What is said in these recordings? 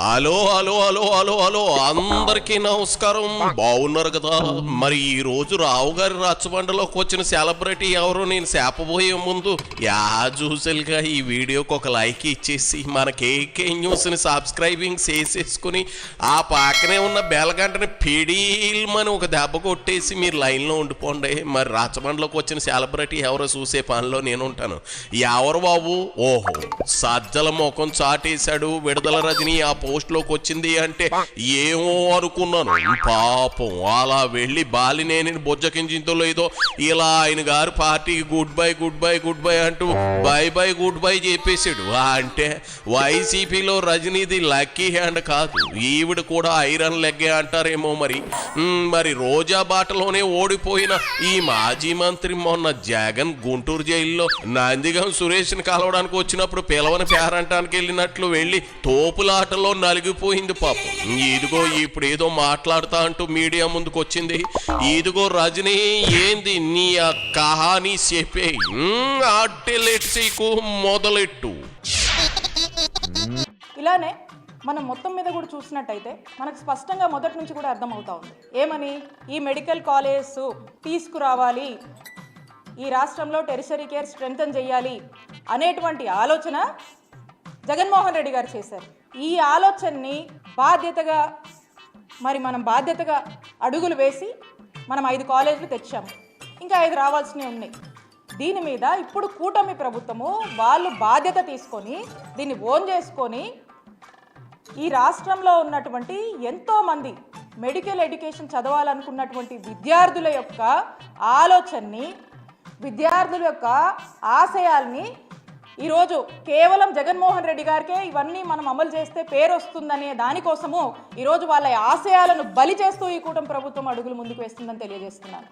Hello hello hello hello hello అందరికీ నమస్కారం. బాగున్నారు కదా? మరి ఈ రోజు రావు గారి రచ్చబండలోకి వచ్చిన సెలబ్రిటీ ఎవరో నేను చెప్పబోయే ముందు యాజూజువల్గా ఈ వీడియోకి ఒక లైక్ ఇచ్చేసి మన కేకే న్యూస్ని సబ్స్క్రైబింగ్ చేసేసుకుని ఆ పక్కనే ఉన్న బెల్ గంటని పిడీల్మని ఒక దెబ్బ కొట్టేసి మీరు లైన్లో ఉండిపోండి. మరి రచ్చబండలోకి వచ్చిన సెలబ్రిటీ ఎవరో చూసే పనిలో నేను ఉంటాను. ఎవరు బాబు? ఓహో, సజ్జల ముఖం చాటేశాడు విడుదల రజనీ ఆ పోస్ట్లోకి వచ్చింది అంటే ఏమో అనుకున్నాను. పాపం అలా వెళ్ళి బాలినేని బొజ్జకించిందో లేదో ఇలా ఆయన గారు పార్టీకి good bye good bye good bye అంటూ బై బై గుడ్ బై చెప్పేశాడు. అంటే వైసీపీలో రజనీది లక్కీ హ్యాండ్ కాదు, ఈవిడ కూడా ఐరన్ లెగ్గే అంటారేమో. మరి రోజా బాటలోనే ఓడిపోయిన ఈ మాజీ మంత్రి మొన్న జగన్ గుంటూరు జైల్లో నందిగం సురేష్ని కలవడానికి వచ్చినప్పుడు పిలవని పేరంటానికి వెళ్ళినట్లు వెళ్ళి తోపులాటలో నలిగిపోయింది పాపం. ఇదిగో ఇప్పుడు ఏదో మాట్లాడుతా అంటూ మీడియా ముందుకు వచ్చింది. ఇదిగో రజనీ, ఏంది నీ ఆ కహానీ చెప్పే, అట్టెలెట్టు మొదలెట్టు. ఇలానే మనం మొత్తం మీద కూడా చూసినట్టయితే మనకు స్పష్టంగా మొదటి నుంచి కూడా అర్థమవుతా ఉంది. ఏమని? ఈ మెడికల్ కాలేజ్ తీసుకురావాలి, ఈ రాష్ట్రంలో టెరిషరీ కేర్ స్ట్రెంథన్ చేయాలి అనేటువంటి ఆలోచన జగన్మోహన్ రెడ్డి గారు చేశారు. ఈ ఆలోచనని బాధ్యతగా మనం బాధ్యతగా అడుగులు వేసి మనం 5 కాలేజీలు తెచ్చాము, ఇంకా 5 రావాల్సినవి ఉన్నాయి. దీని మీద ఇప్పుడు కూటమి ప్రభుత్వము వాళ్ళు బాధ్యత తీసుకొని దీన్ని ఓన్ చేసుకొని ఈ రాష్ట్రంలో ఉన్నటువంటి ఎంతోమంది మెడికల్ ఎడ్యుకేషన్ చదవాలనుకున్నటువంటి విద్యార్థుల యొక్క ఆలోచనని, విద్యార్థుల యొక్క ఆశయాల్ని ఈరోజు కేవలం జగన్మోహన్ రెడ్డి గారికే ఇవన్నీ మనం అమలు చేస్తే పేరు వస్తుందనే దానికోసము ఈరోజు వాళ్ళ ఆశయాలను బలి చేస్తూ ఈ కూటమి ప్రభుత్వం అడుగులు ముందుకు వేస్తుందని తెలియజేస్తున్నాను.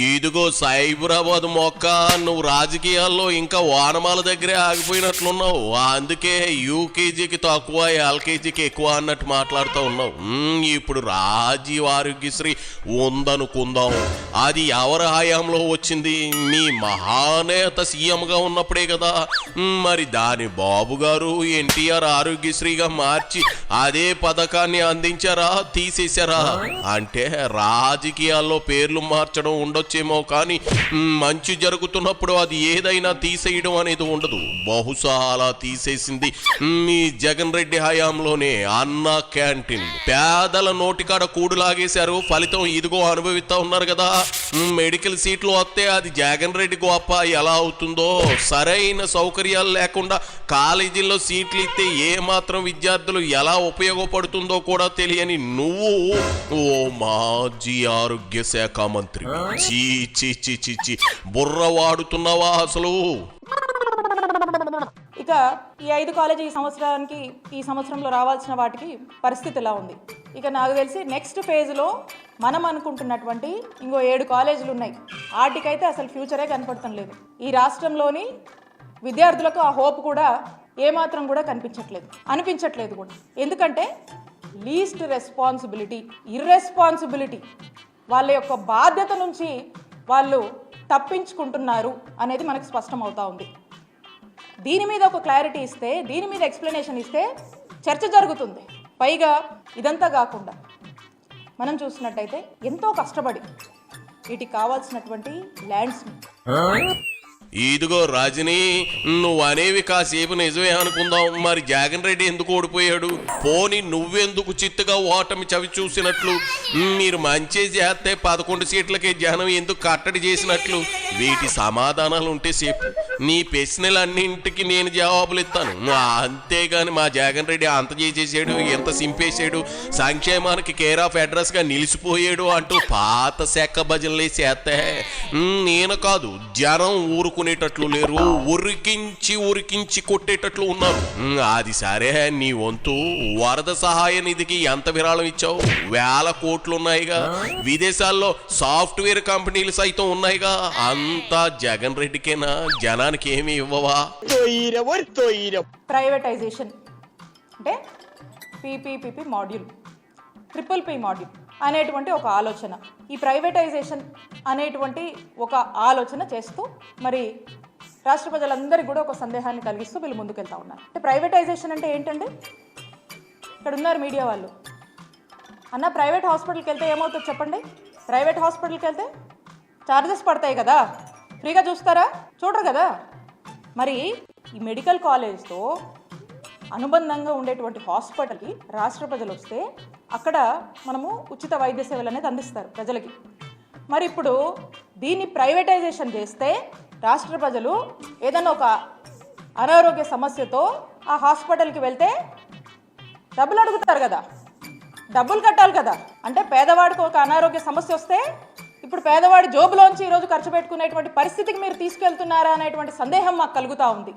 ఇదిగో సైబరాబాద్ మొక్క, నువ్వు రాజకీయాల్లో ఇంకా వానమాల దగ్గరే ఆగిపోయినట్లున్నావు. అందుకే యూకేజీకి తక్కువ ఎల్కేజీకి ఎక్కువ అన్నట్టు మాట్లాడుతూ ఉన్నావు. ఇప్పుడు రాజీవ్ ఆరోగ్యశ్రీ ఉందనుకుందాం, అది ఎవరి హయాంలో వచ్చింది? మీ మహానేత సీఎంగా ఉన్నప్పుడే కదా. మరి దాని బాబు గారు ఎన్టీఆర్ ఆరోగ్యశ్రీగా మార్చి అదే పథకాన్ని అందించారా, తీసేశారా? అంటే రాజకీయాల్లో పేర్లు మార్చడం ఉండొచ్చేమో, కానీ మంచి జరుగుతున్నప్పుడు అది ఏదైనా తీసేయడం అనేది ఉండదు. బహుశా అలా తీసేసింది మీ జగన్ రెడ్డి హయాంలోనే. అన్న క్యాంటీన్ పేదల నోటికాడ కూడు లాగేశారు, ఫలితం ఇదిగో అనుభవిస్తా ఉన్నారు కదా. మెడికల్ సీట్లు వస్తే అది జగన్ రెడ్డి గొప్ప ఎలా అవుతుందో, సరైన సౌకర్యాలు లేకుండా కాలేజీల్లో సీట్లు ఇస్తే ఏ మాత్రం విద్యార్థులు ఎలా ఉపయోగపడుతుందో కూడా తెలియని నువ్వు ఓ మాజీ ఆరోగ్య శాఖ మంత్రి, చీ బుర్ర వాడుతున్నావా అసలు? ఇక ఈ 5 కాలేజీ ఈ సంవత్సరంలో రావాల్సిన వాటికి పరిస్థితి ఎలా ఉంది? ఇక నాకు తెలిసి నెక్స్ట్ ఫేజ్లో మనం అనుకుంటున్నటువంటి ఇంకో 7 కాలేజీలు ఉన్నాయి. వాటికైతే అసలు ఫ్యూచరే కనపడటం లేదు. ఈ రాష్ట్రంలోని విద్యార్థులకు ఆ హోప్ కూడా ఏమాత్రం కూడా అనిపించట్లేదు కూడా. ఎందుకంటే లీస్ట్ రెస్పాన్సిబిలిటీ, ఇర్రెస్పాన్సిబిలిటీ, వాళ్ళ యొక్క బాధ్యత నుంచి వాళ్ళు తప్పించుకుంటున్నారు అనేది మనకు స్పష్టమవుతా ఉంది. దీని మీద ఒక క్లారిటీ ఇస్తే, దీని మీద ఎక్స్ప్లెనేషన్ ఇస్తే చర్చ జరుగుతుంది. పైగా ఇదంతా కాకుండా మనం చూసినట్టయితే ఎంతో కష్టపడి వీటికి కావాల్సినటువంటి ల్యాండ్స్ని, ఇదిగో రజనీ, నువ్వు అనేవి కాసేపు నిజమే అనుకుందాం. మరి జగన్ రెడ్డి ఎందుకు ఓడిపోయాడు? పోనీ నువ్వెందుకు చిత్తుగా ఓటమి చవి చూసినట్లు? మీరు మంచి చేస్తే 11 సీట్లకే జనం ఎందుకు కట్టడి చేసినట్లు? వీటి సమాధానాలు ఉంటే సేపు నీ ప్రశ్నలన్నింటికి నేను జవాబులు ఇస్తాను. అంతేగాని మా జగన్ రెడ్డి అంత చేసేసాడు, ఎంత సింపేశాడు, సంక్షేమానికి కేర్ ఆఫ్ అడ్రస్గా నిలిచిపోయాడు అంటూ పాత శాఖ భజనలే చేస్తే నేను కాదు, జనం ఊరుకునేటట్లు లేరు, ఉరికించి కొట్టేటట్లు ఉన్నారు. అది సరే, నీ వంతు వరద సహాయ నిధికి ఎంత విరాళం ఇచ్చావు? 1000 కోట్లు ఉన్నాయిగా. విదేశాల్లో సాఫ్ట్వేర్ కంపెనీలు సైతం ఉన్నాయిగా. అంతా జగన్ రెడ్డికేనా? జనానికి ఏమి ఇవ్వవా? ప్రైవేటైజేషన్ అంటే పీపీపీ మాడ్యూల్, ట్రిపుల్ మాడ్యూల్ అనేటువంటి ఒక ఆలోచన, ఈ ప్రైవేటైజేషన్ అనేటువంటి ఒక ఆలోచన చేస్తూ మరి రాష్ట్ర ప్రజలందరికీ కూడా ఒక సందేహాన్ని కలిగిస్తూ వీళ్ళు ముందుకెళ్తా ఉన్నారు. అంటే ప్రైవేటైజేషన్ అంటే ఏంటండి? ఇక్కడ ఉన్నారు మీడియా వాళ్ళు. అన్న ప్రైవేట్ హాస్పిటల్కి వెళ్తే ఏమవుతుంది చెప్పండి? ప్రైవేట్ హాస్పిటల్కి వెళ్తే ఛార్జెస్ పడతాయి కదా, ఫ్రీగా చూస్తారా? చూడరు కదా. మరి ఈ మెడికల్ కాలేజ్తో అనుబంధంగా ఉండేటువంటి హాస్పిటల్కి రాష్ట్ర ప్రజలు వస్తే అక్కడ మనము ఉచిత వైద్య సేవలు అనేది అందిస్తారు ప్రజలకి. మరి ఇప్పుడు దీన్ని ప్రైవేటైజేషన్ చేస్తే రాష్ట్ర ప్రజలు ఏదైనా ఒక అనారోగ్య సమస్యతో ఆ హాస్పిటల్కి వెళ్తే డబ్బులు అడుగుతారు కదా, డబ్బులు కట్టాలి కదా. అంటే పేదవాడికి ఒక అనారోగ్య సమస్య వస్తే ఇప్పుడు పేదవాడి జోబులోంచి ఈరోజు ఖర్చు పెట్టుకునేటువంటి పరిస్థితికి మీరు తీసుకెళ్తున్నారా అనేటువంటి సందేహం మాకు కలుగుతూ ఉంది.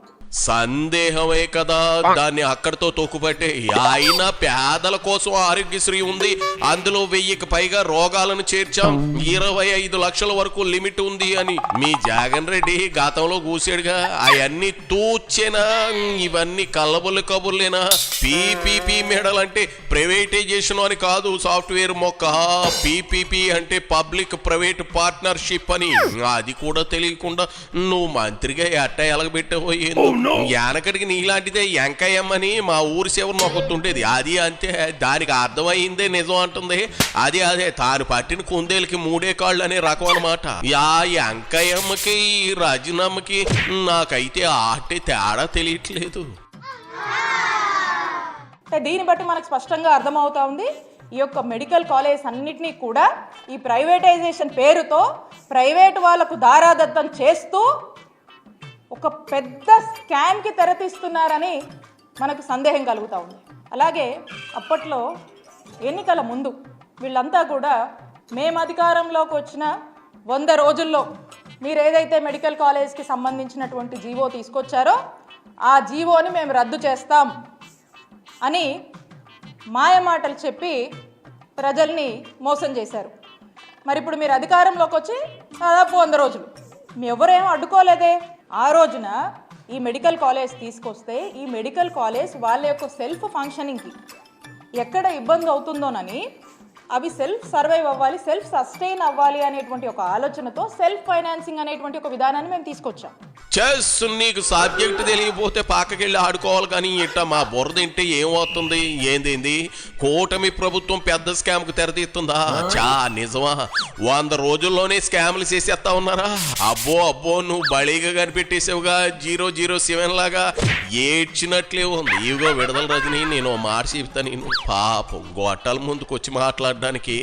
సందేహమే కదా, దాన్ని అక్కడితో తొక్కుపట్టే. అయినా పేదల కోసం ఆరోగ్యశ్రీ ఉంది, అందులో 1000కి పైగా రోగాలను చేర్చాం, 25 లక్షల వరకు లిమిట్ ఉంది అని మీ జగన్ రెడ్డి గతంలో కూసాడుగా. అవన్నీ తూచేనా? ఇవన్నీ కల్లబుల్లి కబుర్లేనా? పీపీపీ మెడల్ అంటే ప్రైవేటైజేషన్ అని కాదు, సాఫ్ట్వేర్ మొక్క. పీపీపీ అంటే పబ్లిక్ ప్రైవేట్ పార్ట్నర్షిప్ అని. అది కూడా తెలియకుండా నువ్వు మంత్రిగా ఎట్ట ఎలగబెట్టబోయేది. వెనకడికి నీలాంటిదే ఎంకయ్యమ్మని మా ఊరి సేవలు మొక్కుతుంటేది. అది అంతే, దానికి అర్థమైందే నిజం అంటుంది. అదే తాను పట్టిన కుందేలకి 3 కాళ్ళు అనే రకం అనమాట. యా ఎంకయ్యమ్మకి రజనమ్మకి నాకైతే ఆటే తేడా తెలియట్లేదు. దీన్ని బట్టి మనకు స్పష్టంగా అర్థమవుతా ఉంది, ఈ యొక్క మెడికల్ కాలేజ్ అన్నిటినీ కూడా ఈ ప్రైవేటైజేషన్ పేరుతో ప్రైవేటు వాళ్లకు దారాదత్తం చేస్తూ ఒక పెద్ద స్కామ్కి తెరతీస్తున్నారని మనకు సందేహం కలుగుతూ ఉంది. అలాగే అప్పట్లో ఎన్నికల ముందు వీళ్ళంతా కూడా మేము అధికారంలోకి వచ్చిన 100 రోజుల్లో మీరు ఏదైతే మెడికల్ కాలేజ్కి సంబంధించినటువంటి జీవో తీసుకొచ్చారో ఆ జీవోని మేము రద్దు చేస్తాం అని మాయమాటలు చెప్పి ప్రజల్ని మోసం చేశారు. మరి ఇప్పుడు మీరు అధికారంలోకి వచ్చి దాదాపు 100 రోజులు మీ ఎవరేం అడ్డుకోలేదే. ఆ రోజున ఈ మెడికల్ కాలేజ్ తీసుకొస్తే ఈ మెడికల్ కాలేజ్ వాళ్ళ యొక్క సెల్ఫ్ ఫంక్షనింగ్కి ఎక్కడ ఇబ్బంది అవుతుందోనని అవి సెల్ఫ్ సర్వైవ్ అవ్వాలి, సెల్ఫ్ సస్టైన్ అవ్వాలి అనేటువంటి ఒక ఆలోచనతో సెల్ఫ్ ఫైనాన్సింగ్ అనేటువంటి ఒక విధానాన్ని మేము తీసుకొచ్చాం. చెస్ నీకు సబ్జెక్ట్ తెలియకపోతే పక్కకెళ్ళి ఆడుకోవాలి, కానీ ఇట్ట మా బురద ఇంటే ఏమవుతుంది? ఏంది కూటమి ప్రభుత్వం పెద్ద స్కామ్కు తెరతీస్తుందా? చా నిజమా? 100 రోజుల్లోనే స్కామ్లు చేసేస్తా ఉన్నారా? అబ్బో నువ్వు బళీగా కనిపెట్టేసావుగా, 007 లాగా ఏడ్చినట్లే ఉంది. ఇవిగో విడుదల రజని, నేను మాట చెప్తా. నేను పాపం గొట్టాల ముందుకు వచ్చి మాట్లాడడానికి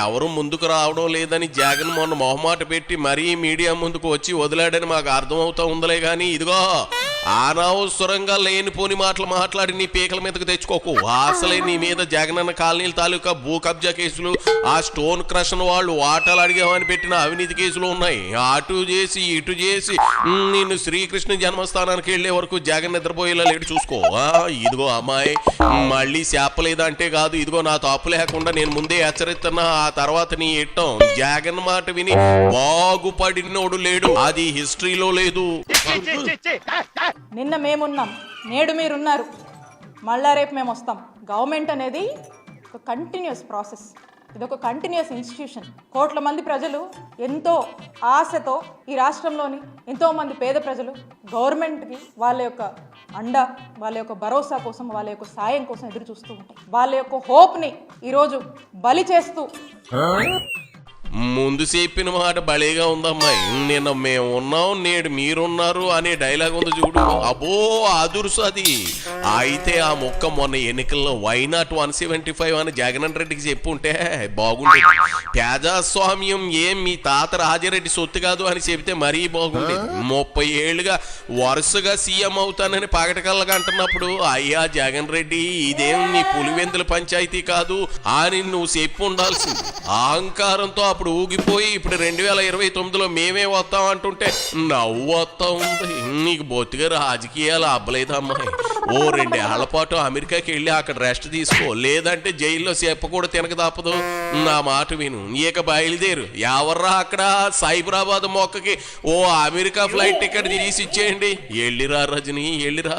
ఎవరు ముందుకు రావడం లేదని జగన్ మొన్న మొహమాట పెట్టి మరీ మీడియా ముందుకు వచ్చి వదిలాడని మాకు అర్థమవుతా ఉందలే. కానీ ఇదిగో అనవసరంగా లేనిపోని మాటలు మాట్లాడి నీ పీకల మీదకు తెచ్చుకోకు. అసలే నీ మీద జగనన్న కాలనీల తాలూకా భూ కబ్జా కేసులు, ఆ స్టోన్ క్రషన్ వాళ్ళు వాటాలు అడిగామని పెట్టిన అవినీతి కేసులు ఉన్నాయి. అటు చేసి ఇటు చేసి నిన్ను శ్రీకృష్ణ జన్మస్థానానికి వెళ్లే వరకు జగన్ నిద్రపోయేలా లేడు చూసుకో. ఇదిగో అమ్మాయి మళ్ళీ చెప్పలేదంటే కాదు, ఇదిగో నా తప్పు లేకుండా నేను ముందే హెచ్చరిస్తున్నా. ఆ తర్వాత నీ ఇట్టం జగన్ మాట విని బాగుపడినోడు లేడు, అది హిస్టరీలో లేదు. నిన్న మేమున్నాం, నేడు మీరున్నారు, మళ్ళా రేపు మేము వస్తాం. గవర్నమెంట్ అనేది ఒక కంటిన్యూస్ ప్రాసెస్, ఇది ఒక కంటిన్యూస్ ఇన్స్టిట్యూషన్. కోట్ల మంది ప్రజలు ఎంతో ఆశతో, ఈ రాష్ట్రంలోని ఎంతోమంది పేద ప్రజలు గవర్నమెంట్కి వాళ్ళ యొక్క అండ, వాళ్ళ యొక్క భరోసా కోసం, వాళ్ళ యొక్క సాయం కోసం ఎదురు చూస్తూ ఉంటారు. వాళ్ళ యొక్క హోప్ని ఈరోజు బలి చేస్తూ. ముందు చెప్పిన మాట భలేగా ఉందమ్మాయి. నిన్న మేము ఉన్నాం, నేడు మీరున్నారు అనే డైలాగ్ ఉంది చూడు, అబ్బో అదురుసు అది. అయితే ఆ మొక్క మొన్న ఎన్నికల్లో వైనాట్ 175 అని జగన్ రెడ్డికి చెప్పుంటే బాగుండేది. ప్రజాస్వామ్యం ఏం మీ తాత రాజారెడ్డి సొత్తు కాదు అని చెబితే మరీ బాగుండేది. 30 ఏళ్లుగా వరుసగా సీఎం అవుతానని పగటకల్లగా అంటున్నప్పుడు, అయ్యా జగన్ రెడ్డి ఇదేం నీ పులివెందుల పంచాయతీ కాదు అని నువ్వు చెప్పు ఉండాల్సింది. అహంకారంతో అప్పుడు ఊగిపోయి ఇప్పుడు 2029లో మేమే వస్తాం అంటుంటే నవ్వు వస్తా ఉంది. నీకు బొత్తిగా రాజకీయాలు అబ్బలేదమ్మాయి. ఓ 2 ఏళ్ల పాటు అమెరికాకి వెళ్ళి అక్కడ రెస్ట్ తీసుకో, లేదంటే జైల్లో చెప్ప కూడా తినక తప్పదు. నా మాట విను, ఇక బయలుదేరు. ఎవర్రా అక్కడ సైబరాబాద్ మొక్కకి ఓ అమెరికా ఫ్లైట్ టికెట్ తీసి ఇచ్చేయండి. వెళ్ళిరా రజని, వెళ్ళిరా.